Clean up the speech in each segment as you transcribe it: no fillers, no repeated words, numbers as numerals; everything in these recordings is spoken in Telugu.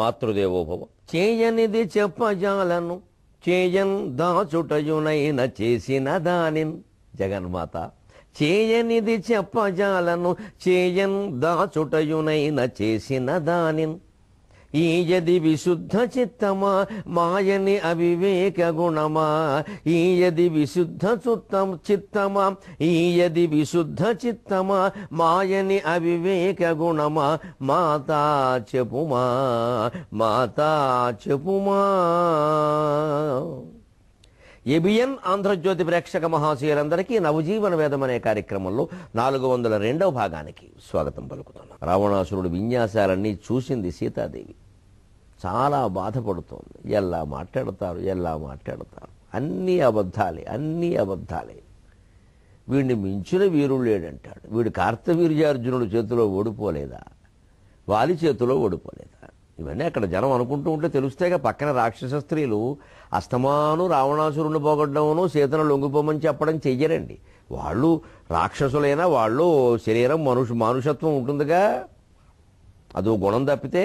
మాతృదేవోభవ. చేయనిది చెప్పజాలను చేయన్ దాచుటయునైన చేసిన దానిన్. జగన్మాత చేయనిది చెప్పజాలను చేయన్ దాచుటయునైన చేసిన దానిన్. ఈయది విశుద్ధ చిత్తమా మాయని అవివేక గుణమా. ఈయది విశుద్ధ చిత్తమా ఈయది విశుద్ధ చిత్తమా మాయని అవివేక గుణమా. మాతా చెప్పుమా మాతా చెప్పుమా. ఏబిఎన్ ఆంధ్రజ్యోతి ప్రేక్షక మహాశయులందరికీ నవజీవన వేదం అనే కార్యక్రమంలో 402వ భాగానికి స్వాగతం పలుకుతున్నాం. రావణాసురుడు విన్యాసాలన్నీ చూసింది సీతాదేవి. చాలా బాధపడుతోంది. ఎలా మాట్లాడతారు అన్నీ అబద్ధాలే. వీడిని మించిన వీరుడు లేడంటాడు. వీడు కార్తవీర్యార్జునుడు చేతిలో ఓడిపోలేదా, వాలి చేతిలో ఓడిపోలేదా? ఇవన్నీ అక్కడ జనం అనుకుంటూ ఉంటే తెలుస్తాయిగా. పక్కన రాక్షస స్త్రీలు అస్తమాను రావణాసురుని పోగొట్టడమును సీతను లొంగిపోమని చెప్పడం చెయ్యరండి. వాళ్ళు రాక్షసులైనా వాళ్ళు శరీరం మానుషత్వం ఉంటుందిగా, అదో గుణం తప్పితే.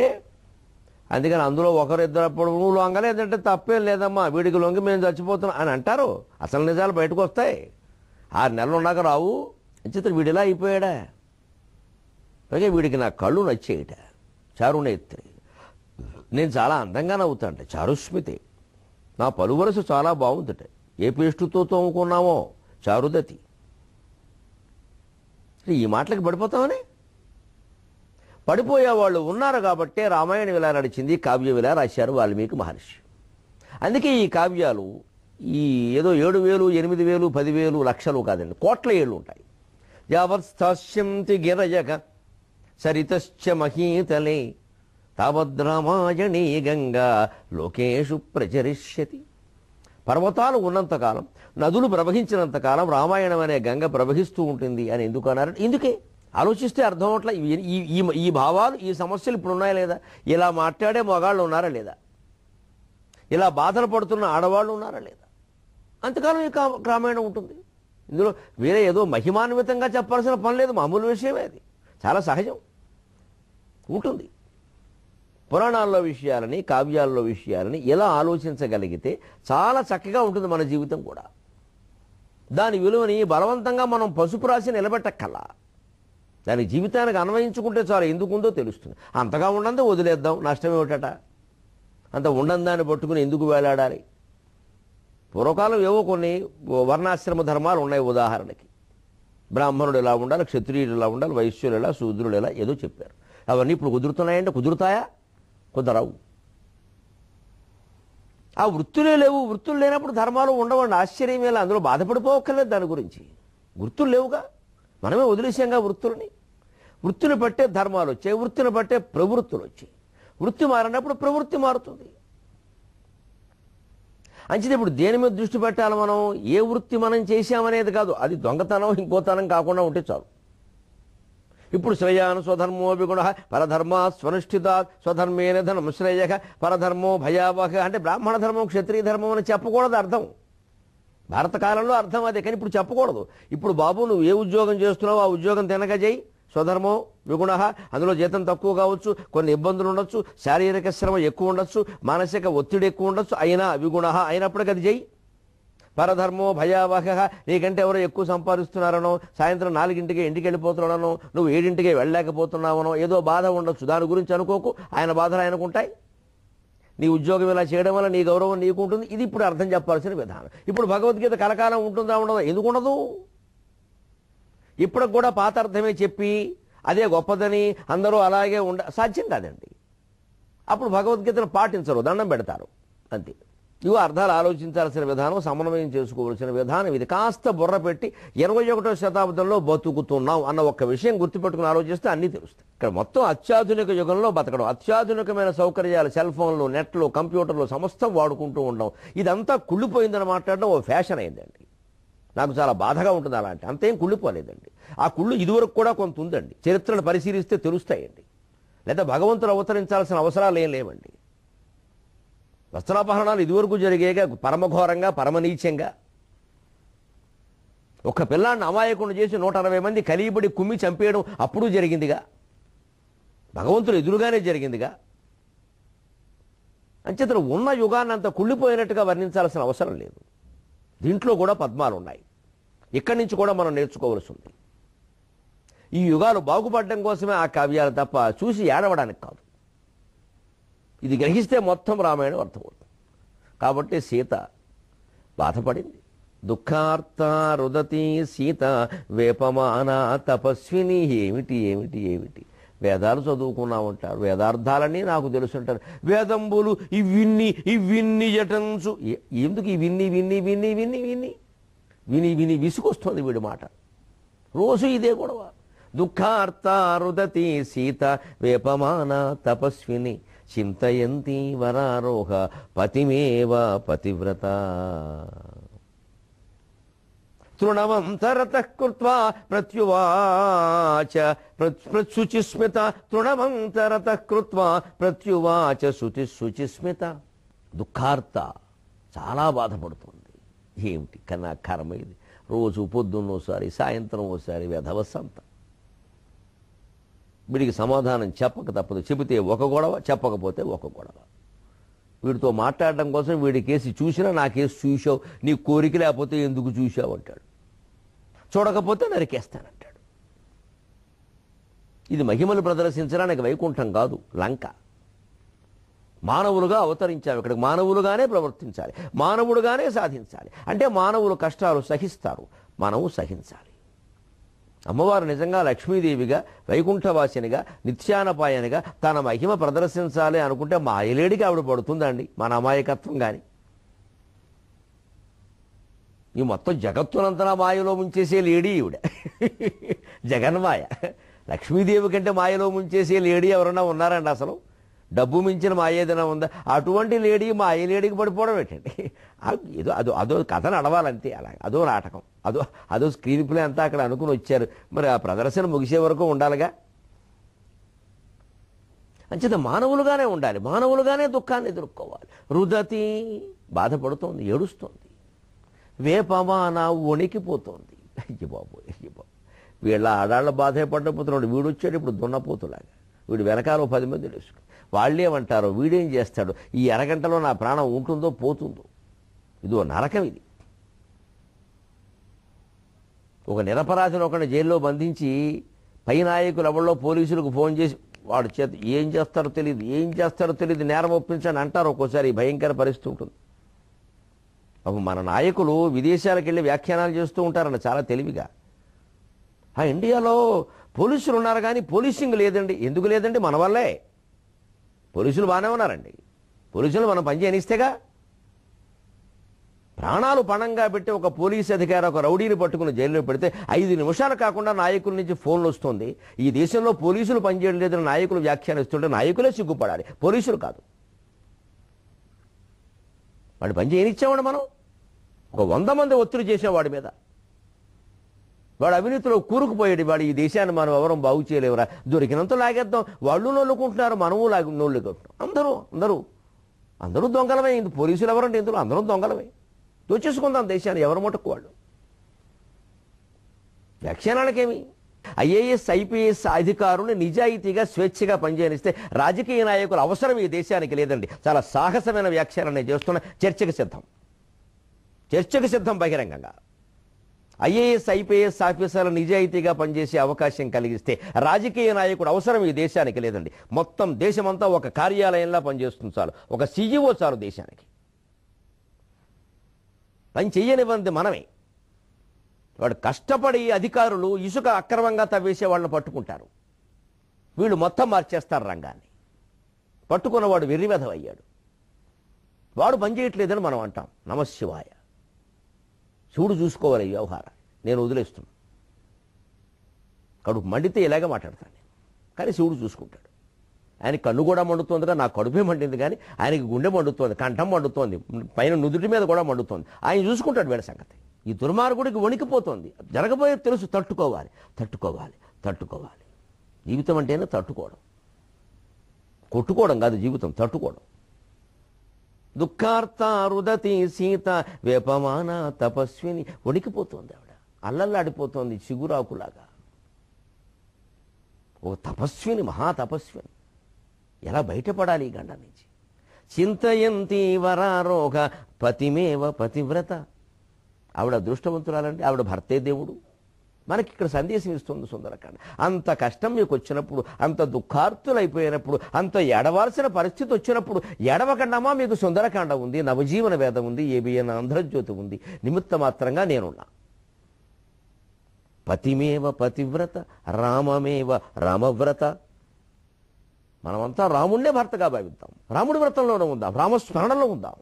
అందుకని అందులో ఒకరిద్దరు నువ్వు లొంగలేదంటే తప్పేం లేదమ్మా, వీడికి లొంగి మేము చచ్చిపోతున్నాం అని అంటారు. అసలు నిజాలు బయటకు వస్తాయి. 6 నెలలు ఉన్నాక రావు. చిత్రం వీడిలా అయిపోయాడా. అలాగే వీడికి నా కళ్ళు నచ్చేయట. చారునేత్రి, నేను చాలా అందంగా నవ్వుతాంట. చారుస్మితి, నా పలువరసు చాలా బాగుందట. ఏ పేస్టుతో తోముకున్నామో చారుదతి. ఈ మాటలకి పడిపోతామని పడిపోయేవాళ్ళు ఉన్నారు కాబట్టే రామాయణం ఇలా నడిచింది, కావ్యం ఇలా రాశారు వాల్మీకి మహర్షి. అందుకే ఈ కావ్యాలు ఈ ఏదో 7,000, 8,000, 10,000, లక్షలు కాదండి, కోట్ల ఏళ్ళు ఉంటాయి. యావత్స్థాస్యంతి గిరజక సరితశ్చ మహీతలే తావద్రామాయణీ గంగా లోకేషు ప్రచరిష్యతి. పర్వతాలు ఉన్నంతకాలం, నదులు ప్రవహించినంతకాలం రామాయణం అనే గంగ ప్రవహిస్తూ ఉంటుంది అని ఎందుకు అన్నారంటే ఇందుకే. ఆలోచిస్తే అర్థం అవట్ల. ఈ భావాలు, ఈ సమస్యలు ఇప్పుడు ఉన్నాయా లేదా? ఇలా మాట్లాడే మగాళ్ళు ఉన్నారా లేదా? ఇలా బాధలు పడుతున్న ఆడవాళ్ళు ఉన్నారా లేదా? అంతకాలం ఈ రామాయణం ఉంటుంది. ఇందులో వేరే ఏదో మహిమాన్వితంగా చెప్పాల్సిన పని లేదు. మామూలు విషయమే అది. చాలా సహజం ఉంటుంది. పురాణాల్లో విషయాలని, కావ్యాల్లో విషయాలని ఎలా ఆలోచించగలిగితే చాలా చక్కగా ఉంటుంది మన జీవితం కూడా. దాని విలువని బలవంతంగా మనం పసుపు రాసి నిలబెట్టక్కల్లా. దాని జీవితానికి అన్వయించుకుంటే చాలా ఎందుకుందో తెలుస్తుంది. అంతగా ఉండందే వదిలేద్దాం, నష్టమేమిటట. అంత ఉండందాన్ని పట్టుకుని ఎందుకు వేలాడాలి? పూర్వకాలం ఏవో కొన్ని వర్ణాశ్రమ ధర్మాలు ఉన్నాయి. ఉదాహరణకి బ్రాహ్మణుడు ఎలా ఉండాలి, క్షత్రియుడు ఎలా ఉండాలి, వైశ్యులు ఎలా, శూద్రుడు ఎలా ఏదో చెప్పారు. అవన్నీ ఇప్పుడు కుదురుతున్నాయంటే కుదురుతాయా? కుదరవు. ఆ వృత్తులే లేవు. వృత్తులు లేనప్పుడు ధర్మాలు ఉండవండి. ఆశ్చర్యమేలా, అందులో బాధపడిపోవక్కర్లేదు. దాని గురించి వృత్తులు లేవుగా, మనమే వదిలేసాంగా వృత్తులని. వృత్తిని బట్టే ధర్మాలు వచ్చాయి, వృత్తిని బట్టే ప్రవృత్తులు వచ్చాయి. వృత్తి మారినప్పుడు ప్రవృత్తి మారుతుంది. అంచేది ఇప్పుడు దేని మీద దృష్టి పెట్టాలి మనం? ఏ వృత్తి మనం చేశామనేది కాదు. అది దొంగతనం ఇంకోతనం కాకుండా ఉంటే చాలు. ఇప్పుడు శ్రేయాన్ స్వధర్మో విగుణ పరధర్మా స్వనుష్ఠిత స్వధర్మేన ధనం శ్రేయ పరధర్మో భయావహ అంటే బ్రాహ్మణ ధర్మం క్షత్రియ ధర్మం అని చెప్పకూడదు. అర్థం భారత కాలంలో అర్థం అదే, కానీ ఇప్పుడు చెప్పకూడదు. ఇప్పుడు బాబు నువ్వు ఏ ఉద్యోగం చేస్తున్నావు ఆ ఉద్యోగం తినక చేయి. స్వధర్మో విగుణ, అందులో జీతం తక్కువ కావచ్చు, కొన్ని ఇబ్బందులు ఉండొచ్చు, శారీరక శ్రమ ఎక్కువ ఉండొచ్చు, మానసిక ఒత్తిడి ఎక్కువ ఉండొచ్చు, అయినా విగుణ అయినప్పటికీ అది చేయి. పరధర్మో భయావహ, నీకంటే ఎవరో ఎక్కువ సంపాదిస్తున్నారనో, సాయంత్రం 4ంటికే ఇంటికి వెళ్ళిపోతున్నానో, నువ్వు 7ంటికే వెళ్ళలేకపోతున్నావనో ఏదో బాధ ఉండొచ్చు. దాని గురించి అనుకోకు. ఆయన బాధలు ఆయనకుంటాయి. నీ ఉద్యోగం ఇలా చేయడం వల్ల నీ గౌరవం నీకు ఉంటుంది. ఇది ఇప్పుడు అర్థం చెప్పాల్సిన విధానం. ఇప్పుడు భగవద్గీత కలకాలం ఉంటుందా ఉండదా? ఎందుకు ఉండదు? ఇప్పటికి కూడా పాత అర్థమే చెప్పి అదే గొప్పదని అందరూ అలాగే సాధ్యం కాదండి. అప్పుడు భగవద్గీతను పాటించరు, దండం పెడతారు అంతే. ఇవో అర్థాలు ఆలోచించాల్సిన విధానం, సమన్వయం చేసుకోవాల్సిన విధానం ఇది. కాస్త బుర్ర పెట్టి 21వ శతాబ్దంలో బతుకుతున్నాం అన్న ఒక్క విషయం గుర్తుపెట్టుకుని ఆలోచిస్తే అన్నీ తెలుస్తాయి. ఇక్కడ మొత్తం అత్యాధునిక యుగంలో బతకడం, అత్యాధునికమైన సౌకర్యాలు, సెల్ ఫోన్లు, నెట్లు, కంప్యూటర్లు సమస్తం వాడుకుంటూ ఉండడం, ఇదంతా కుళ్ళిపోయిందని మాట్లాడడం ఓ ఫ్యాషన్ అయిందండి. నాకు చాలా బాధగా ఉంటుంది అలాంటి. అంతేం కుళ్ళిపోలేదండి. ఆ కుళ్ళు ఇదివరకు కూడా కొంత ఉందండి. చరిత్రను పరిశీలిస్తే తెలుస్తాయండి. లేదా భగవంతుడు అవతరించాల్సిన అవసరాలు ఏం లేవండి. వస్త్రాపహరణాలు ఇదివరకు జరిగేగా, పరమఘోరంగా, పరమనీచంగా. ఒక పిల్లాన్ని అమాయకుడు చేసి 160 మంది కలిబడి కుమ్మి చంపేయడం అప్పుడు జరిగిందిగా. భగవంతుడు ఎదురుగానే జరిగిందిగా. అంచేతను ఉన్న యుగాన్ని అంత కుళ్ళిపోయినట్టుగా వర్ణించాల్సిన అవసరం లేదు. దీంట్లో కూడా పద్మాలు ఉన్నాయి. ఇక్కడి నుంచి కూడా మనం నేర్చుకోవాల్సి ఉంది. ఈ యుగాలు బాగుపడడం కోసమే ఆ కావ్యాలు తప్ప చూసి ఏడవడానికి కాదు. ఇది గ్రహిస్తే మొత్తం రామాయణం అర్థమవుతుంది. కాబట్టి సీత బాధపడింది. దుఃఖార్త రుదతి సీత వేపమాన తపస్విని. ఏమిటి ఏమిటి ఏమిటి వేదాలు చదువుకున్నామంటారు, వేదార్థాలన్నీ నాకు తెలుసుంటారు, వేదంబులు ఇవిన్ని జటంచు. ఎందుకు ఈ విన్ని విన్ని విన్ని విన్ని విన్ని విని విని విసుకొస్తుంది వీడి మాట. రోజు ఇదే గొడవ. దుఃఖార్త రుదతి సీత వేపమాన తపస్విని చింతయంతి వరారోహ పతిమేవ పతివ్రత. తృణవంతరతః కృత్వా ప్రత్యువాచ శుచిస్మిత. తృణవంతరతః కృత్వా ప్రత్యువాచ శుచిస్మిత. దుఃఖార్త చాలా బాధపడుతుంది. ఏమిటి కన్నా కర్మ ఇది. రోజు పొద్దున్నోసారి సాయంత్రం ఓసారి వెధవసంత. వీడికి సమాధానం చెప్పక తప్పదు. చెబితే ఒక గొడవ, చెప్పకపోతే ఒక గొడవ. వీడితో మాట్లాడడం కోసం వీడి కేసు చూసినా నా కేసు చూసావు, నీ కోరిక లేకపోతే ఎందుకు చూసావు అంటాడు. చూడకపోతే నరికేస్తానంటాడు. ఇది మహిమలు ప్రదర్శించడానికి వైకుంఠం కాదు, లంక. మానవులుగా అవతరించాము. ఇక్కడికి మానవులుగానే ప్రవర్తించాలి, మానవుడుగానే సాధించాలి. అంటే మానవులు కష్టాలు సహిస్తారు, మనము సహించాలి. అమ్మవారు నిజంగా లక్ష్మీదేవిగా, వైకుంఠవాసినిగా, నిత్యానపాయనిగా తన మహిమ ప్రదర్శించాలి అనుకుంటే మాయలేడికి ఆవిడ పడుతుందండి మన అమాయకత్వం. కానీ ఈ మొత్తం జగత్తునంతనా మాయలో ముంచేసే లేడీ ఈవిడ. జగన్మాయ. లక్ష్మీదేవి కంటే మాయలో ముంచేసే లేడీ ఎవరన్నా ఉన్నారండి అసలు? డబ్బు మించిన మాయ ఏదైనా ఉందా? అటువంటి లేడీ మాయ లేడీకి పడిపోవడం ఏంటండి? ఏదో అదో కథ నడవాలంతే. అలా అదో నాటకం, అదో స్క్రీన్ ప్లే అంతా అక్కడ అనుకుని వచ్చారు. మరి ఆ ప్రదర్శన ముగిసే వరకు ఉండాలిగా. అంచేత మానవులుగానే ఉండాలి, మానవులుగానే దుఃఖాన్ని ఎదుర్కోవాలి. రుదతి బాధపడుతోంది, ఏడుస్తోంది. వేపమాన వణికిపోతోంది. అయ్య బాబు, అయ్య బాబు. వీళ్ళ ఆడాళ్ళ బాధపడకపోతున్నాడు. వీడు వచ్చాడు ఇప్పుడు దున్నపోతులాగా. వీడు వెనకాల 10 మంది వేసుకుని వాళ్ళేమంటారో, వీడేం చేస్తాడు, ఈ అరగంటలో నా ప్రాణం ఉంటుందో పోతుందో. ఇదో నరకం ఇది. ఒక నిరపరాధిని ఒకరిని జైల్లో బంధించి పై నాయకులు ఎవరిలో పోలీసులకు ఫోన్ చేసి వాడు చేత ఏం చేస్తారో తెలియదు నేరం ఒప్పించని అంటారు. ఒక్కోసారి భయంకర పరిస్థితి ఉంటుంది. అప్పుడు మన నాయకులు విదేశాలకు వెళ్ళి వ్యాఖ్యానాలు చేస్తూ ఉంటారన్న చాలా తెలివిగా. ఇండియాలో పోలీసులు ఉన్నారు కానీ పోలీసింగ్ లేదండి. ఎందుకు లేదండి? మన వల్లే. పోలీసులు బాగానే ఉన్నారండి. పోలీసులు మనం పని చేయనిస్తేగా. ప్రాణాలు పణంగా పెట్టి ఒక పోలీసు అధికారి ఒక రౌడీని పట్టుకుని జైల్లో పెడితే 5 నిమిషాలు కాకుండా నాయకుల నుంచి ఫోన్లు వస్తుంది. ఈ దేశంలో పోలీసులు పనిచేయడం లేదని నాయకులు వ్యాఖ్యానిస్తుంటే నాయకులే సిగ్గుపడాలి, పోలీసులు కాదు. వాడు పని చేయనిచ్చామండి మనం. ఒక 100 మంది ఒత్తిడి చేసేవాడి మీద. వాడు అవినీతిలో కూరుకుపోయాడు. వాడు ఈ దేశాన్ని మనం ఎవరం బాగు చేయలేవురా, దొరికినంత లాగేద్దాం. వాళ్ళు నొల్లుకుంటున్నారు, మనము నొల్లుకుంటున్నాం. అందరూ దొంగలమే. పోలీసులు ఎవరంటే ఇందులో అందరూ దొంగలమే. దోచేసుకుందాం దేశాన్ని ఎవరి మటుకు వాళ్ళు. వ్యాఖ్యానాలకేమి? ఐఏఎస్ ఐపీఎస్ అధికారులు నిజాయితీగా స్వేచ్ఛగా పనిచేయనిస్తే రాజకీయ నాయకుల అవసరం ఈ దేశానికి లేదండి. చాలా సాహసమైన వ్యాఖ్యానాన్ని చేస్తున్న చర్చకు సిద్ధం బహిరంగంగా. ఐఏఎస్ ఐపీఎస్ ఆఫీసర్లు నిజాయితీగా పనిచేసే అవకాశం కలిగిస్తే రాజకీయ నాయకుడు అవసరం ఈ దేశానికి లేదండి. మొత్తం దేశమంతా ఒక కార్యాలయంలో పనిచేస్తుంది చాలు, ఒక సీఈఓ చాలు దేశానికి. పని చెయ్యనివ్వంది మనమే. వాడు కష్టపడి అధికారులు ఇసుక అక్రమంగా తవ్వేసే వాళ్ళని పట్టుకుంటారు. వీళ్ళు మొత్తం మార్చేస్తారు రంగాన్ని. పట్టుకున్నవాడు వెర్రివెధవయ్యాడు. వాడు పనిచేయట్లేదని మనం అంటాం. నమశివాయ. శివుడు చూసుకోవాలి ఈ వ్యవహారం. నేను వదిలేస్తున్నాను. కడుపు మండితే ఇలాగే మాట్లాడతాను నేను, కానీ శివుడు చూసుకుంటాడు. ఆయనకి కన్ను కూడా మండుతోందిగా, నా కడుపే మండింది కానీ ఆయనకి గుండె మండుతోంది, కంఠం మండుతోంది, పైన నుదుటి మీద కూడా మండుతోంది. ఆయన చూసుకుంటాడు వీళ్ళ సంగతి. ఈ దుర్మార్గుడికి వణికిపోతోంది. జరగబోయేది తెలుసు. తట్టుకోవాలి. జీవితం అంటేనే తట్టుకోవడం, కొట్టుకోవడం కాదు జీవితం, తట్టుకోవడం. దుఃఖార్త రుదతి సీత వేపమాన తపస్విని. వణికిపోతోంది ఆవిడ, అల్లల్లాడిపోతోంది చిగురాకులాగా. ఒక తపస్విని, మహాతపస్విని. ఎలా బయటపడాలి ఈ గండం నుంచి? చింతయంతి వరారోగ పతిమేవ పతివ్రత. ఆవిడ అదృష్టవంతురాలండి, ఆవిడ భర్తే దేవుడు. మనకి ఇక్కడ సందేశం ఇస్తుంది సుందరకాండ. అంత కష్టం మీకు వచ్చినప్పుడు, అంత దుఃఖార్తులైపోయినప్పుడు, అంత ఎడవాల్సిన పరిస్థితి వచ్చినప్పుడు ఎడవకండమా, మీకు సుందరకాండ ఉంది, నవజీవన వేదం ఉంది, ఏబిఎన్ ఆంధ్రజ్యోతి ఉంది, నిమిత్త మాత్రంగా నేనున్నా. పతిమేవ పతివ్రత రామమేవ రామవ్రత. మనమంతా రాముణ్ణే భర్తగా భావిద్దాం, రాముడి వ్రతంలోనే ఉందాం, రామస్మరణలో ఉందాం.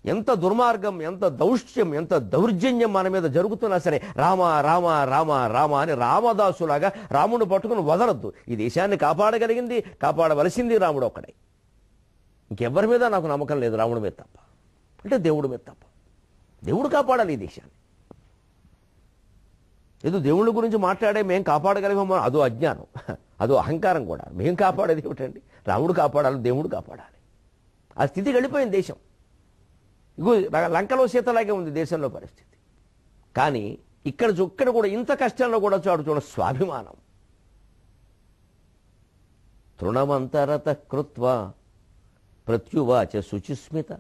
ఎంత దుర్మార్గం, ఎంత దౌష్ట్యం, ఎంత దౌర్జన్యం మన మీద జరుగుతున్నా సరే రామ రామ రామ రామ అని రామదాసులాగా రాముడిని పట్టుకుని వదలొద్దు. ఈ దేశాన్ని కాపాడగలిగింది, కాపాడవలసింది రాముడు ఒక్కడే. ఇంకెవ్వరి మీద నాకు నమ్మకం లేదు, రాముడి మీద తప్ప, అంటే దేవుడి మీద తప్ప. దేవుడు కాపాడాలి ఈ దేశాన్ని. ఏదో దేవుళ్ళ గురించి మాట్లాడే మేము కాపాడగలిగామో అదో అజ్ఞానం, అదో అహంకారం కూడా. మేము కాపాడేది ఏమిటండి? రాముడు కాపాడాలి, దేవుడు కాపాడాలి. ఆ స్థితికి వెళ్ళిపోయింది దేశం. ఇగో లంకలో సీతలాగే ఉంది దేశంలో పరిస్థితి. కానీ ఇక్కడ కూడా ఇంత కష్టంలో కూడా చూడ స్వాభిమానం. తృణమంతరత కృత్వా ప్రత్యువాచ శుచిస్మిత.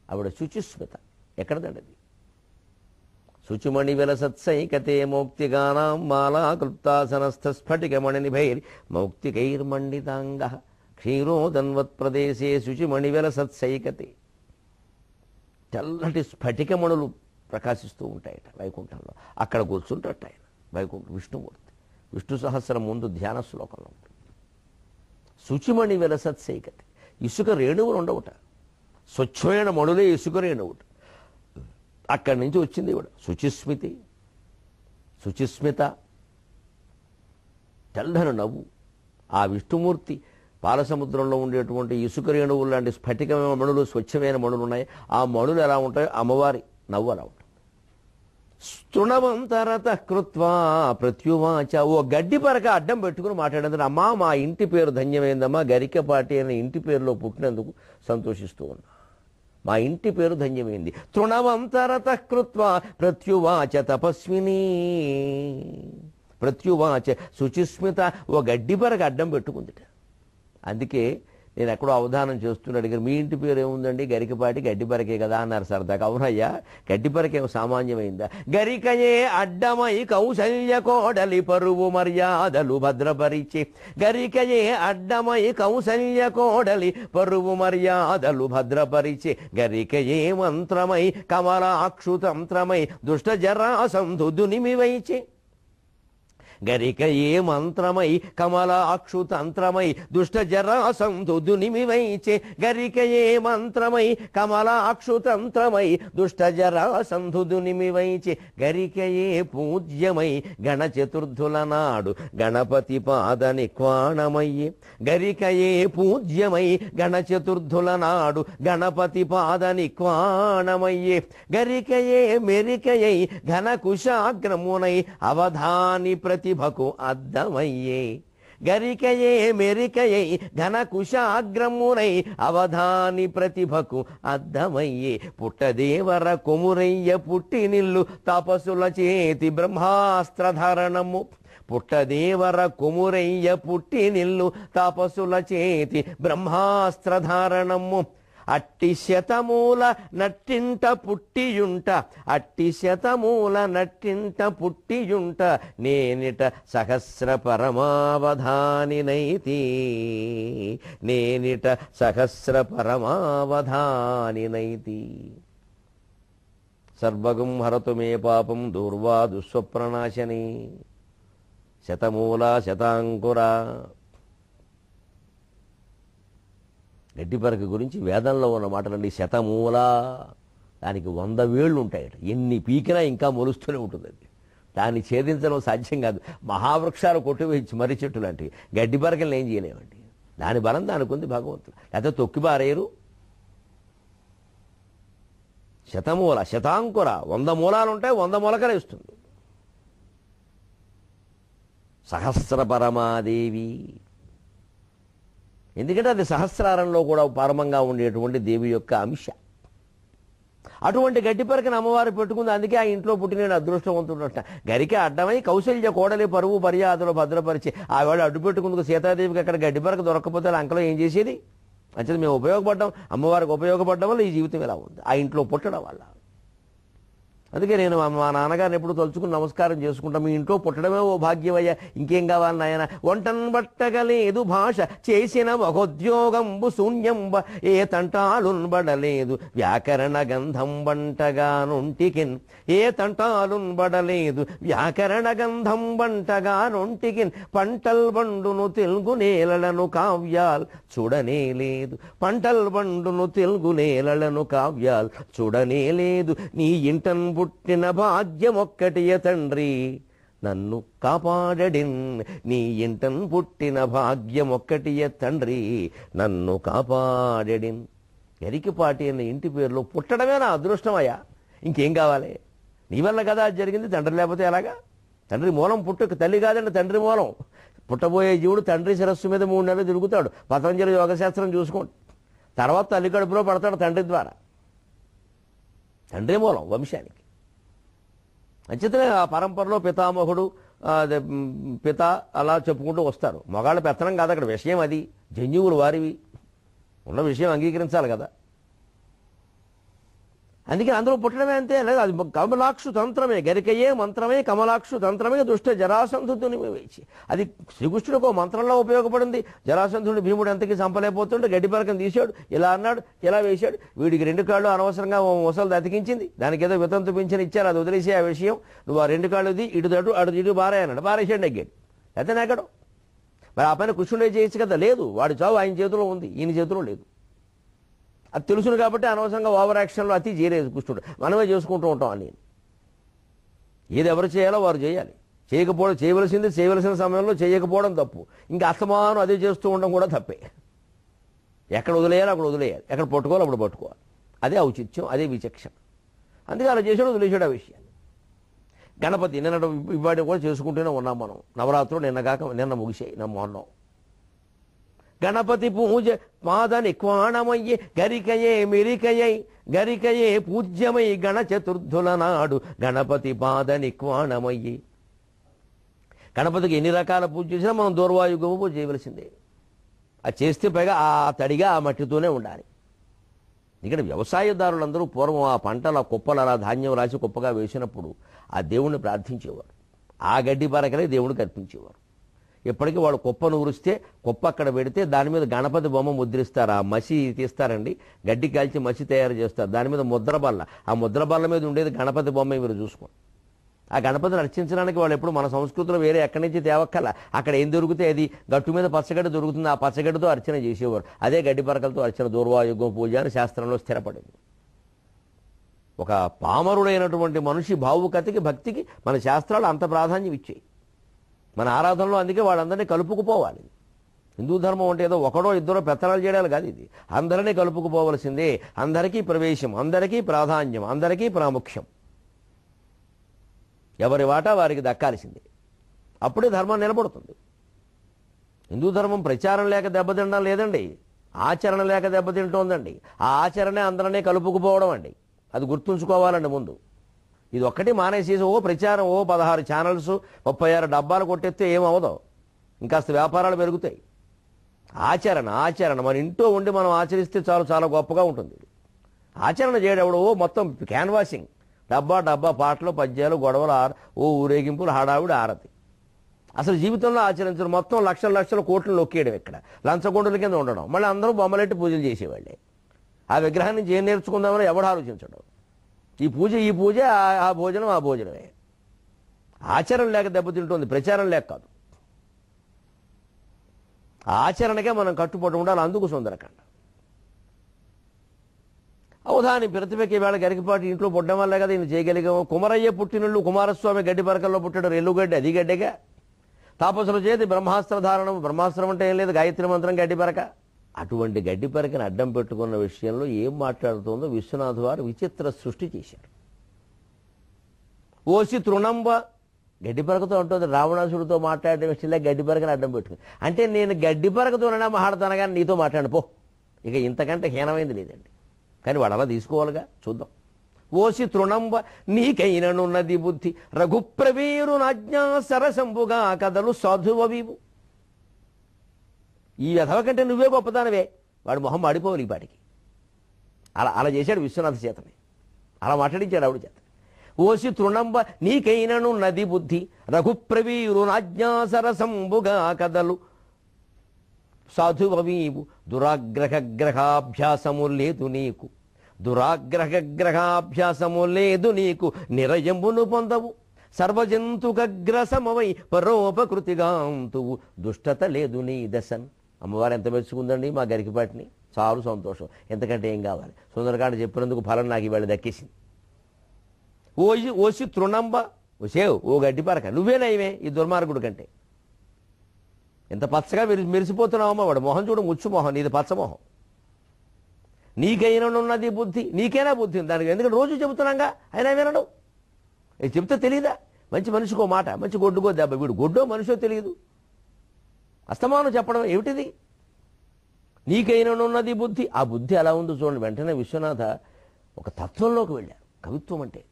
ఆవిడ శుచిస్మిత ఎక్కడదండి అది? శుచిమణి విలసత్సైకతే మౌక్తిగానాం మాలా కృప్తాసనస్థ స్ఫటికమణి నిభైర్ మౌక్తికైర్మండితాంగ క్షీరోదన్వత్ ప్రదేశే శుచిమణి విలసత్సైకతే. తెల్లటి స్ఫటికమణులు ప్రకాశిస్తూ ఉంటాయట వైకుంఠంలో. అక్కడ కూర్చుంటాట ఆయన వైకుంఠ విష్ణుమూర్తి. విష్ణు సహస్రం ముందు ధ్యాన శ్లోకంలో ఉంటుంది. శుచిమణి విలసత్సైకతే. ఇసుక రేణువులు ఉండవుట, స్వచ్ఛమైన మణులే ఇసుక రేణువుట. అక్కడి నుంచి వచ్చింది ఇవిడ శుచిస్మితి, శుచిస్మిత, తెల్లని నవ్వు. ఆ విష్ణుమూర్తి పాలసముద్రంలో ఉండేటువంటి ఇసుక రేణువులు లాంటి స్ఫటికమైన మణులు, స్వచ్ఛమైన మణులు ఉన్నాయి. ఆ మణులు ఎలా ఉంటాయో అమ్మవారి నవ్వు అలా ఉంటుంది. తృణవంతరత కృత్వా ప్రత్యువాచ. ఓ గడ్డి పరక అడ్డం పెట్టుకుని మాట్లాడేందుకు, అమ్మా మా ఇంటి పేరు ధన్యమైందమ్మా, గరికపాటి అనే ఇంటి పేరులో పుట్టినందుకు సంతోషిస్తూ ఉన్నా, మా ఇంటి పేరు ధన్యమైంది. తృణవంతరత కృత్వా ప్రత్యువాచ తపస్విని. ప్రత్యువాచ శుచిస్మిత. ఓ గడ్డి పరక అడ్డం పెట్టుకుందిట. అందుకే నేను ఎక్కడో అవధానం చేస్తున్నా, అడిగారు మీ ఇంటి పేరు ఏముందండి? గరికపాటి గడ్డిపరకే కదా అన్నారు సరదాగా. అవునయ్యా, గడ్డిపరకేమో సామాన్యమైందా? గరికయే అడ్డమై కౌశల్య కోడలి పరువు మర్యాదలు భద్రపరిచే. గరికయే అడ్డమై కౌశల్య కోడలి పరువు మర్యాదలు భద్రపరిచే. గరికయే మంత్రమై కమలాక్షుతంత్రమై దుష్ట జరాసంధు దునిమివైచే. గరిక ఏ మంత్రమై కమలాక్షుతంత్రమై దుష్ట జరాసంధు దునిమివైచే. గరిక ఏ మంత్రమై కమలాక్షుతంత్రమై దుష్ట జరాసంధు దునిమివైచే. గరిక ఏ పూజ్యమై గణ చతుర్థుల నాడు గణపతి పాద నిక్వాణమయ్యే. గరిక ఏ పూజ్యమై గణ చతుర్థుల నాడు గణపతి పాద నిక్వాణమయ్యే. గరిక ఏ మెరికయై ఘన కుశాగ్రమునై అవధాని ప్రతిభకు అద్దమయ్యే. గరికయే మెరికయై ఘన కుశాగ్రమునై అవధాని ప్రతిభకు అద్దమయ్యే. పుట్టదేవర కొమురయ్య పుట్టి నిల్లు తపసుల చేతి బ్రహ్మాస్త్రధారణము. పుట్టదేవర కొమురయ్య పుట్టి నిల్లు తపసుల చేతి బ్రహ్మాస్త్రధారణము. అట్టి శతమూల నట్టింట పుట్టియుంట. అట్టి శతమూల నట్టింట పుట్టియుంట. నేనిట సహస్ర పరమావధానినైతి. నేనిట సహస్ర పరమావధానినైతి. సర్వగం హరతు మే పాపం దూర్వా దుస్వప్రనాశని. శతమూల శతాంకుర. గడ్డిపరక గురించి వేదంలో ఉన్న మాటలండి. శతమూల, దానికి 100 వేళ్ళు ఉంటాయట. ఎన్ని పీకినా ఇంకా మొలుస్తూనే ఉంటుంది అది. దాన్ని ఛేదించడం సాధ్యం కాదు. మహావృక్షాలు కొట్టివేయచ్చు, మర్రి చెట్టు లాంటివి. గడ్డిపరకలను ఏం చేయలేమండి. దాని బలం దానికి ఉంది భగవంతుడు. లేకపోతే తొక్కిబారేరు. శతమూల శతాంకుర, 100 మూలాలు ఉంటాయి, 100 మొలకలు ఇస్తుంది. సహస్ర పరమాదేవి. ఎందుకంటే అది సహస్రారంలో కూడా పరమంగా ఉండేటువంటి దేవి యొక్క అంశ. అటువంటి గడ్డి పరకని అమ్మవారు పెట్టుకుంది. అందుకే ఆ ఇంట్లో పుట్టిన అదృష్టవంతుడట. గరిక అడ్డమై కౌశల్య కోడలి పరువు మర్యాదలు భద్రపరిచి ఆవిడ అడ్డు పెట్టుకుందుకు సీతాదేవికి అక్కడ గడ్డి పరక దొరకకపోతే లంకలో ఏం చేసేది? అంటే మేము ఉపయోగపడ్డాం, అమ్మవారికి ఉపయోగపడడం వల్ల ఈ జీవితం ఇలా ఉంది, ఆ ఇంట్లో పుట్టడం వల్ల. అందుకే నేను మా నాన్నగారిని ఎప్పుడు తలుచుకుని నమస్కారం చేసుకుంటాం. మీ ఇంట్లో పుట్టడమే ఓ భాగ్యమయ్యా, ఇంకేం కావాలి నాయన. వంటన్ బట్టగలేదు భాష చేసిన మహోద్యోగంబు శూన్యంబ ఏ తంటాలున్బడలేదు వ్యాకరణ గంధం వంటగానుంటికిన్ ఏ తంటాలున్బడలేదు వ్యాకరణ గంధం వంటగానుంటికిన్ పంటల్ బండును తెలుగు నేలలను కావ్యాల్ చూడనే లేదు పంటల్ బండును తెలుగు నేలలను కావ్యాల్ చూడనే లేదు నీ ఇంటన్ పుట్టిన భాగ్యమొక్కటియ తండ్రి నన్ను కాపాడడిన్ నీ ఇంటన్ పుట్టిన భాగ్యమొక్కటియ తండ్రి నన్ను కాపాడడిన్. గరికపాటి అన్న ఇంటి పేరులో పుట్టడమే నా అదృష్టమయ్యా, ఇంకేం కావాలి? నీ వల్ల కదా అది జరిగింది, తండ్రి లేకపోతే ఎలాగా? తండ్రి మూలం పుట్టుక, తల్లి కాదండి తండ్రి మూలం. పుట్టబోయే జీవుడు తండ్రి శిరస్సు మీద 3 నెలలు తిరుగుతాడు. పతంజలి యోగశాస్త్రం చూసుకోండి. తర్వాత తల్లి కడుపులో పడతాడు తండ్రి ద్వారా. తండ్రి మూలం వంశానికి. అంచేతనే ఆ పరంపరలో పితామహుడు పిత అలా చెప్పుకుంటూ వస్తారు. మగాళ్ళ పెత్తనం కాదు అక్కడ విషయం, అది జన్యువులు వారివి, ఉన్న విషయం అంగీకరించాలి కదా. అందుకే అందరూ పుట్టడమే అంతే లేదు, అది కమలాక్షు తంత్రమే, గరికయే మంత్రమే, కమలాక్షు తంత్రమే దుష్ట జరాసంధుని వేచి. అది శ్రీకృష్ణుడికి మంత్రంలో ఉపయోగపడింది. జరాసంధుడిని భీముడు ఎంతకి చంపలేకపోతుంటే గడ్డి పరకం తీశాడు, ఇలా అన్నాడు, ఇలా వేశాడు. వీడికి 2 కాళ్ళు అనవసరంగా ముసలు అతికించింది, దానికి ఏదో వితంతు పింఛన్ ఇచ్చారు, అది వదిలేసే ఆ విషయం. నువ్వు ఆ 2 కాళ్ళుది ఇటు తడు అటు ఇటు బారే అన్నాడు, బారేసాడు నెగ్గాడు. అయితే నెగ్గడు. మరి ఆ పైన కృష్ణుడే చేయొచ్చు కదా, లేదు. వాడి చావు ఆయన చేతిలో ఉంది, ఈయన చేతిలో లేదు. అది తెలుసును కాబట్టి అనవసరంగా ఓవర్ యాక్షన్లో అతి చేయలేదు కృష్ణుడు. మనమే చేసుకుంటూ ఉంటాం అని. ఏది ఎవరు చేయాలో వారు చేయాలి, చేయకపోవడం చేయవలసిన సమయంలో చేయకపోవడం తప్పు. ఇంకా అస్తమానం అదే చేస్తూ ఉండడం కూడా తప్పే. ఎక్కడ వదిలేయాలి అక్కడ వదిలేయాలి, ఎక్కడ పట్టుకోవాలి అప్పుడు పట్టుకోవాలి. అదే ఔచిత్యం, అదే విచక్షణ. అందుకే అలా చేసాడు, వదిలేసాడు ఆ విషయాన్ని. గణపతి నిన్న ఇవాటి కూడా చేసుకుంటూనే ఉన్నాం మనం. నవరాత్రులు నిన్న ముగిసాయి, మొన్నం. గణపతి పూజ పాదని క్వాణమయ్యే గరికయే మిరికయై గరికయే పూజ్యమై గణ చతుర్థుల నాడు గణపతి పాదని క్వాణమయ్యి. గణపతికి ఎన్ని రకాల పూజ చేసినా మనం దూర్వాయుగము పూజ చేయవలసిందే. అది చేస్తే పైగా ఆ తడిగా ఆ మట్టితోనే ఉండాలి. ఇక్కడ వ్యవసాయదారులందరూ పూర్వం ఆ పంటల కుప్పలు అలా ధాన్యం రాసి కుప్పగా వేసినప్పుడు ఆ దేవుణ్ణి ప్రార్థించేవారు. ఆ గడ్డి పరకలే దేవుడికి అర్పించేవారు. ఎప్పటికీ వాళ్ళు కుప్ప నూరిస్తే కుప్ప అక్కడ పెడితే దాని మీద గణపతి బొమ్మ ముద్రిస్తారు. ఆ మసి తీస్తారండి, గడ్డి కాల్చి మసి తయారు చేస్తారు. దాని మీద ముద్రబల్ల, ఆ ముద్రబల్ల మీద ఉండేది గణపతి బొమ్మ. మీరు చూసుకోండి. ఆ గణపతిని అర్చించడానికి వాళ్ళు ఎప్పుడు మన సంస్కృతిలో వేరే ఎక్కడి నుంచి తేవక్కల, అక్కడ ఏం దొరికితే అది గట్టు మీద పచ్చగడ్డి దొరుకుతుంది, ఆ పచ్చగడ్డితో అర్చన చేసేవారు. అదే గడ్డి పరకలతో అర్చన, దూర్వాయుగం పూజ అని శాస్త్రంలో స్థిరపడింది. ఒక పామరుడైనటువంటి మనిషి భావుకతకి భక్తికి మన శాస్త్రాలు అంత ప్రాధాన్యం ఇచ్చాయి. మన ఆరాధనలో అందుకే వాళ్ళందరినీ కలుపుకుపోవాలి. హిందూ ధర్మం అంటే ఏదో ఒకడో ఇద్దరో పెత్తనాలు చేయడాలు కాదు, ఇది అందరినీ కలుపుకుపోవలసిందే. అందరికీ ప్రవేశం, అందరికీ ప్రాధాన్యం, అందరికీ ప్రాముఖ్యం. ఎవరి వాటా వారికి దక్కాల్సిందే. అప్పుడే ధర్మం నిలబడుతుంది. హిందూ ధర్మం ప్రచారం లేక దెబ్బతినడం లేదండి, ఆచరణ లేక దెబ్బతింటోందండి. ఆ ఆచరణే అందరినీ కలుపుకుపోవడం అండి. అది గుర్తుంచుకోవాలండి ముందు. ఇది ఒక్కటి మానేసేసి ఓ ప్రచారం, ఓ 16 ఛానల్స్, 36 డబ్బాలు కొట్టేస్తే ఏమవదో, ఇంకాస్త వ్యాపారాలు పెరుగుతాయి. ఆచరణ మన ఇంట్లో ఉండి మనం ఆచరిస్తే చాలా గొప్పగా ఉంటుంది. ఆచరణ చేయడం ఓ మొత్తం క్యాన్వాసింగ్, డబ్బా పాటలు, పద్యాలు, గొడవలు, ఓ ఊరేగింపులు, హడావిడి, ఆరతి. అసలు జీవితంలో ఆచరించడం మొత్తం లక్షల కోట్లు నొక్కేయడం, ఇక్కడ లంచగొండల కింద ఉండడం, మళ్ళీ అందరూ బొమ్మలెట్టి పూజలు చేసేవాళ్ళే. ఆ విగ్రహాన్ని నుంచి ఏం నేర్చుకుందామని ఎవడు ఆలోచించడం. ఈ పూజ, ఆ భోజనమే. ఆచరణ లేక దెబ్బతింటుంది, ప్రచారం లేక కాదు. ఆచరణకే మనం కట్టుబడి ఉండాలి. అందుకు సుందరకాండ. అవధాని ప్రతిభకి వేళ గరికపాటి ఇంట్లో పుట్టడం వల్లే కదా ఈయన చేయగలిగాము. కుమరయ్య పుట్టినళ్ళు కుమారస్వామి గడ్డి పరకల్లో పుట్టాడు, ఎల్లుగడ్డి, అది గడ్డేగా. తాపసుల చేతి బ్రహ్మాస్త్ర ధారణం, బ్రహ్మాస్త్రం అంటే ఏం లేదు, గాయత్రి మంత్రం, గడ్డి పరక. అటువంటి గడ్డి పరకని అడ్డం పెట్టుకున్న విషయంలో ఏం మాట్లాడుతుందో విశ్వనాథ్ వారు విచిత్ర సృష్టి చేశారు. ఓసి తృణంబ గడ్డి పరకతో ఉంటుంది, రావణాసుడితో మాట్లాడే విషయంలో గడ్డి పరకని అడ్డం పెట్టుకుని. అంటే నేను గడ్డి పరకతోనైనా మాట్లాడతానగాని నీతో మాట్లాడు పో, ఇక ఇంతకంటే హీనమైంది లేదండి. కానీ వాడు అలా తీసుకోవాలిగా, చూద్దాం. ఓసి తృణంబ నీకైననున్నది బుద్ధి రఘుప్రవీరు నాజ్ఞా సరసంబుగా కథలు సాధువీవు. ఈ వ్యధవ కంటే నువ్వే గొప్పదానవే. వాడు మొహం మాడిపోవాలి ఈ పాటికి. అలా చేశాడు విశ్వనాథ చేతని, అలా మాట్లాడించాడు ఆవిడ చేత. ఓసి తృణంబ నీకైనను నది బుద్ధి రఘుప్రవీరు నాజ్ఞా సరసంబుగా కథలు సాధువీవు. దురాగ్రహగ్రహాభ్యాసము లేదు నీకు, దురాగ్రహగ్రహాభ్యాసము లేదు నీకు, నిరయంబును పొందవు. సర్వజంతుకగ్రసమవై పరోపకృతిగాంతువు, దుష్టత లేదు నీ దశన్. అమ్మవారు ఎంత మెచ్చుకుందండి మా గరికిపాటిని, చాలు సంతోషం. ఎంతకంటే ఏం కావాలి? సుందరకాండ చెప్పినందుకు ఫలం నాకు ఇవాళ దక్కేసింది. ఓసి తృణంబ, ఓసేవు ఓ గడ్డి పరక, నువ్వేనయ్యే ఈ దుర్మార్గుడు కంటే. ఎంత పచ్చగా మెరిసిపోతున్నావమ్మా. వాడు మొహం చూడు, ముచ్చు మొహం, నీది పచ్చమొహం. నీకైననున్నది బుద్ధి, నీకైనా బుద్ధి ఉంది దానికి, ఎందుకంటే రోజు చెబుతున్నాగా అయినా వినడు. ఇది చెబితే తెలియదా? మంచి మనిషికో మాట, మంచి గొడ్డుకో దెబ్బ. వీడు గొడ్డో మనిషో తెలియదు, అస్తమానం చెప్పడం ఏమిటిది? నీకైననున్నది బుద్ధి. ఆ బుద్ధి ఎలా ఉందో చూడండి. వెంటనే విశ్వనాథ ఒక తత్వంలోకి వెళ్ళారు. కవిత్వం అంటే ఇది.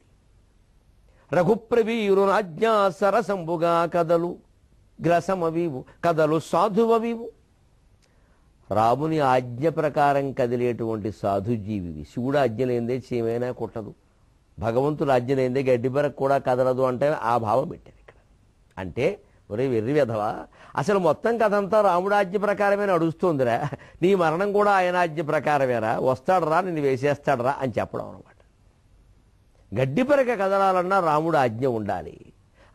రఘుప్రవీరు నాజ్ఞా సరసంబుగా కథలు గ్రసమవీవు, కథలు సాధువీవు. రాముని ఆజ్ఞ ప్రకారం కదిలేటువంటి సాధుజీవివి. శివుడు ఆజ్ఞ లేదే చీమైనా కుట్టదు, భగవంతుడు ఆజ్ఞ లేదే గడ్డిబరకు కూడా కదలదు అంటే ఆ భావం పెట్టారు ఇక్కడ. అంటే ఒరే వెర్రి వెధవా, అసలు మొత్తం కథ అంతా రాముడు ఆజ్ఞ ప్రకారమే నడుస్తుందిరా, నీ మరణం కూడా ఆయన ఆజ్ఞ ప్రకారమేరా, వస్తాడరా నిన్ను వేసేస్తాడరా అని చెప్పడం అనమాట. గడ్డిపరక కదలాలన్నా రాముడు ఆజ్ఞ ఉండాలి.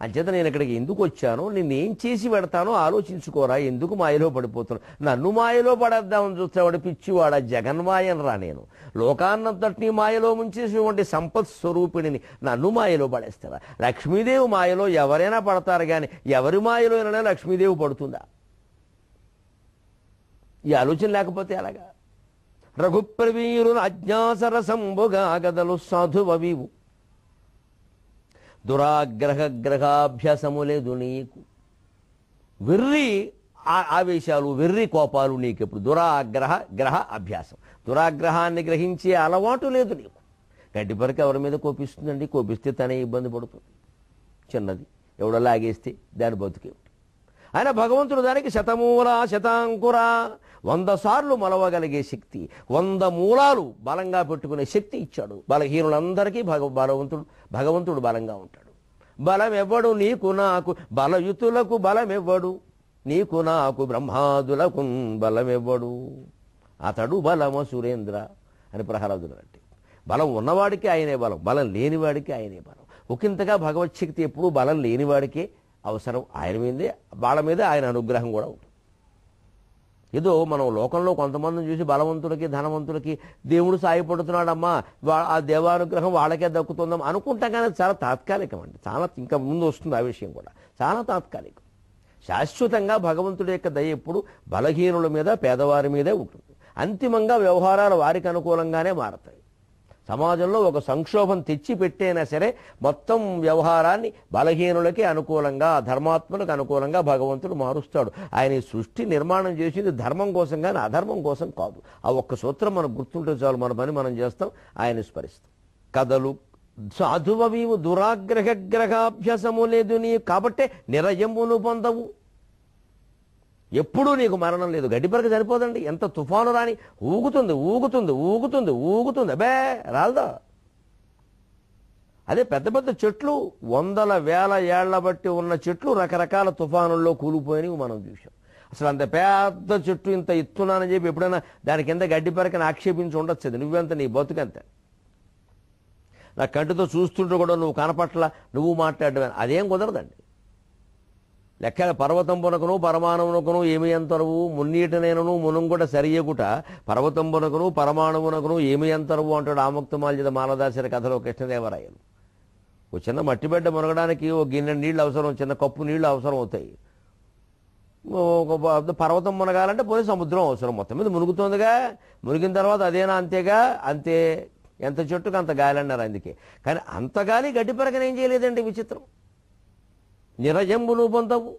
అంచేత నేను ఇక్కడికి ఎందుకు వచ్చానో, నిన్నేం చేసి పెడతానో ఆలోచించుకోరా, ఎందుకు మాయలో పడిపోతున్నావు? నన్ను మాయలో పడేద్దామని చూస్తావాడు పిచ్చివాడ, జగన్మాయను రా. నేను లోకాన్నంతటినీ మాయలో ముంచేసినటువంటి సంపత్ స్వరూపిణిని నన్ను మాయలో పడేస్తారా? లక్ష్మీదేవి మాయలో ఎవరైనా పడతారు కానీ ఎవరి మాయలో అయినా లక్ష్మీదేవి పడుతుందా? ఈ ఆలోచన లేకపోతే అలాగా. రఘుప్రవీరు అజ్ఞాసరసంబుగా గదలు సాధువీవు, దురాగ్రహగ్రహాభ్యాసము లేదు నీకు. వెర్రి ఆవేశాలు, వెర్రి కోపాలు నీకెప్పుడు. గ్రహ అభ్యాసం, దురాగ్రహాన్ని గ్రహించే అలవాటు లేదు నీకు. గడ్డిపరక ఎవరి మీద కోపిస్తుందండి? కోపిస్తే తనే ఇబ్బంది పడుతుంది. చిన్నది ఎవడో లాగేస్తే దాని బతుకేమిటి? ఆయన భగవంతుడు దానికి శతమూల శతాంకుర, 100 సార్లు మలవగలిగే శక్తి, 100 మూలాలు బలంగా పెట్టుకునే శక్తి ఇచ్చాడు. బలహీనులందరికీ భగవంతుడు బలంగా ఉంటాడు. బలమెవ్వడు నీకు నాకు, బలయుతులకు బలమెవ్వడు నీకు నాకు, బ్రహ్మాదులకు బలమెవ్వడు అతడు బలమ సురేంద్ర అని ప్రహ్లాదుడు అంటే. బలం ఉన్నవాడికి ఆయనే బలం, బలం లేనివాడికి ఆయనే బలం. ఒకంతగా భగవచ్ఛక్తి ఎప్పుడూ బలం లేనివాడికే అవసరం. ఆయన మీదే, వాళ్ళ మీద ఆయన అనుగ్రహం కూడా ఉంటుంది. ఏదో మనం లోకంలో కొంతమందిని చూసి బలవంతులకి ధనవంతులకి దేవుడు సాయపడుతున్నాడమ్మా, ఆ దేవానుగ్రహం వాళ్ళకే దక్కుతుందాం అనుకుంటాం. కానీ చాలా తాత్కాలికం అండి. చాలా ఇంకా ముందు వస్తుంది ఆ విషయం కూడా. చాలా తాత్కాలికం. శాశ్వతంగా భగవంతుడి యొక్క దయ ఎప్పుడు బలహీనుల మీద, పేదవారి మీదే ఉంటుంది. అంతిమంగా వ్యవహారాలు వారికి అనుకూలంగానే మారతాయి. సమాజంలో ఒక సంక్షోభం తెచ్చి పెట్టైనా సరే మొత్తం వ్యవహారాన్ని బలహీనులకి అనుకూలంగా, ధర్మాత్మలకు అనుకూలంగా భగవంతుడు మారుస్తాడు. ఆయన ఈ సృష్టి నిర్మాణం చేసింది ధర్మం కోసం కానీ అధర్మం కోసం కాదు. ఆ ఒక్క సూత్రం మనకు గుర్తుంటే చాలు, మన పని మనం చేస్తాం, ఆయన స్మరిస్తాం. కథలు సాధువీవు, దురాగ్రహగ్రహాభ్యాసము లేదు నీ, కాబట్టే నిరయంబును పొందవు. ఎప్పుడూ నీకు మరణం లేదు. గడ్డిపరక సరిపోదండి, ఎంత తుఫాను రాని ఊగుతుంది ఊగుతుంది ఊగుతుంది ఊగుతుంది, అబే రాలదా. అదే పెద్ద పెద్ద చెట్లు, 100,000 ఏళ్ల బట్టి ఉన్న చెట్లు రకరకాల తుఫానుల్లో కూలిపోయినవి మనం చూసాం. అసలు అంత పెద్ద చెట్టు ఇంత ఎత్తున్నానని చెప్పి ఎప్పుడైనా దాని కింద గడ్డిపరకని ఆక్షేపించి ఉండొచ్చు. నువ్వెంత, నీ బతుకంత. నా కంటితో చూస్తుంటే కూడా నువ్వు కనపట్ల, నువ్వు మాట్లాడమే, అదేం కుదరదండి. లెక్క పర్వతంబునకును పరమాణువునకును ఏమి ఎంతరువు, మున్నీటనేనను మునుంగుట సరియగుట, పర్వతంబునకును పరమాణువునకును ఏమి ఎంతరువు అంటాడు ఆముక్తమాల్యద మాలదాసరి కథలో కృష్ణదేవరాయలు. ఓ చిన్న మట్టిబిడ్డ మునగడానికి ఓ గిన్నె నీళ్ళు అవసరం, చిన్న కప్పు నీళ్లు అవసరం అవుతాయి. పర్వతం మునగాలంటే పోనీ సముద్రం అవసరం. మొత్తం మీద మునుగుతుందిగా, మునిగిన తర్వాత అదేనా అంతేగా, అంతే. ఎంత చెట్టుకు అంత గాలి అన్నారు అందుకే. కానీ అంత గాలి గడ్డిపరకనేం చేయలేదండి, విచిత్రం. నిరజంబును పొందవు,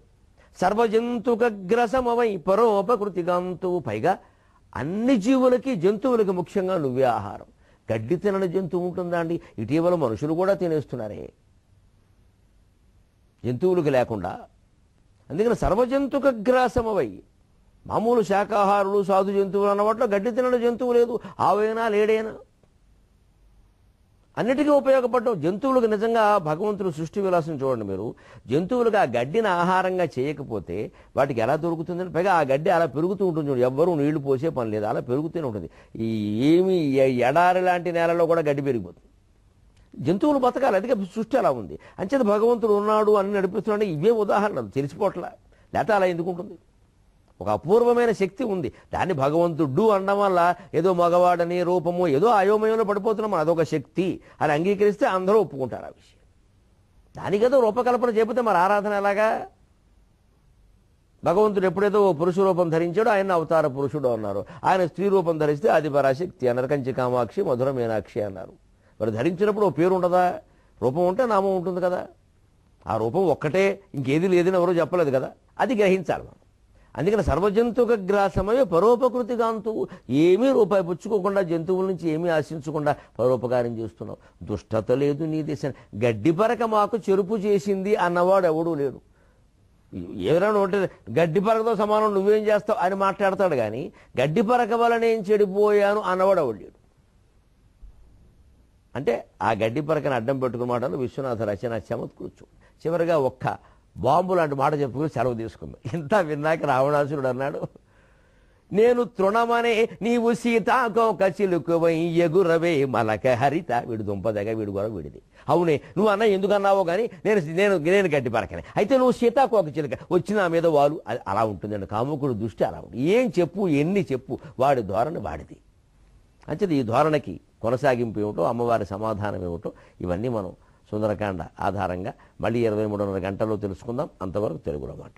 సర్వజంతుకగ్రసమవై పరోపకృతిగాంతువు. పైగా అన్ని జీవులకి, జంతువులకి ముఖ్యంగా నువ్వే ఆహారం. గడ్డి తినని జంతువు ఉంటుందా అండి? ఇటీవల మనుషులు కూడా తినేస్తున్నారే జంతువులకు లేకుండా. అందుకని సర్వజంతుక గ్రాసమవై, మామూలు శాకాహారులు సాధు జంతువులు అన్న వాటిలో గడ్డి తినని జంతువు లేదు. ఆవైనా లేడైనా అన్నిటికీ ఉపయోగపడడం. జంతువులకు నిజంగా భగవంతుడు సృష్టి విలాసం చూడండి మీరు. జంతువులకు ఆ గడ్డిని ఆహారంగా చేయకపోతే వాటికి ఎలా దొరుకుతుందని, పైగా ఆ గడ్డి అలా పెరుగుతూ ఉంటుంది చూడండి, ఎవ్వరూ నీళ్లు పోసే పని లేదు, అలా పెరుగుతూనే ఉంటుంది. ఎడారి లాంటి నేలలో కూడా గడ్డి పెరిగిపోతుంది. జంతువులు బతకాలి, అందుకే సృష్టి అలా ఉంది. అంచేత భగవంతుడు ఉన్నాడు అని నడిపిస్తున్నాడు. ఇవే ఉదాహరణలు, తెలిసిపోట్లా. లేకపోతే అలా ఎందుకుంటుంది? ఒక అపూర్వమైన శక్తి ఉంది. దాన్ని భగవంతుడు అనడం వల్ల ఏదో మగవాడని రూపము ఏదో అయోమయంలో పడిపోతున్నాం. అదొక శక్తి అని అంగీకరిస్తే అందరూ ఒప్పుకుంటారు ఆ విషయం. దానికేదో రూపకల్పన చెబితే మరి ఆరాధన ఎలాగా? భగవంతుడు ఎప్పుడైతే ఓ పురుష రూపం ధరించాడో ఆయన అవతార పురుషుడు అన్నారు. ఆయన స్త్రీ రూపం ధరిస్తే అది పరాశక్తి అన్నారు. కంచి కామాక్షి మధుర మీనాక్షి అన్నారు. మరి ధరించినప్పుడు ఓ పేరు ఉండదా? రూపం ఉంటే నామం ఉంటుంది కదా. ఆ రూపం ఒక్కటే, ఇంకేది లేదని ఎవరో చెప్పలేదు కదా. అది గ్రహించాలి మనం. అందుకని సర్వజంతుక గ్రాసమయ పరోపకృతిగాంతు, ఏమీ రూపాయి పుచ్చుకోకుండా, జంతువుల నుంచి ఏమీ ఆశించకుండా పరోపకారం చేస్తున్నావు. దుష్టత లేదు నీ దేశం. గడ్డి పరక మాకు చెరుపు చేసింది అన్నవాడు ఎవడూ లేడు. ఎవరైనా ఉంటే గడ్డి పరకతో సమానం నువ్వేం చేస్తావు అని మాట్లాడతాడు కానీ గడ్డి పరక వల్ల నేను చెడిపోయాను అన్నవాడు ఎవడు లేడు. అంటే ఆ గడ్డి పరకను అడ్డం పెట్టుకున్న మాటలు విశ్వనాథ రచన చమత్కృచ్చు. చివరిగా ఒక్క బాంబు లాంటి మాట చెప్పుకుని సెలవు తీసుకుందాం. ఇంత విన్నాక రావణాసురుడు అన్నాడు, నేను తృణమనే నీవు సీతాకోక చిలుకువై ఎగురవే మలక హరిత. వీడు దుంపదగా, వీడు కూడా వీడిది. అవునే నువ్వు అన్న ఎందుకు అన్నావో కానీ నేను గడ్డి పరకనే. అయితే నువ్వు సీతాకోక చిలుక వచ్చి నా మీద వాలు. అలా ఉంటుందండి కాముకుడు దృష్టి, అలా ఉంటుంది. ఏం చెప్పు, ఎన్ని చెప్పు, వాడి ధోరణి వాడిది. అంచేది ఈ ధోరణికి కొనసాగింపు ఏమిటో, అమ్మవారి సమాధానం ఏమిటో, ఇవన్నీ మనం సుందరకాండ ఆధారంగా మళ్ళీ 23:30 గంటల్లో తెలుసుకుందాం. అంతవరకు తెలుగులో మాట్లాడు.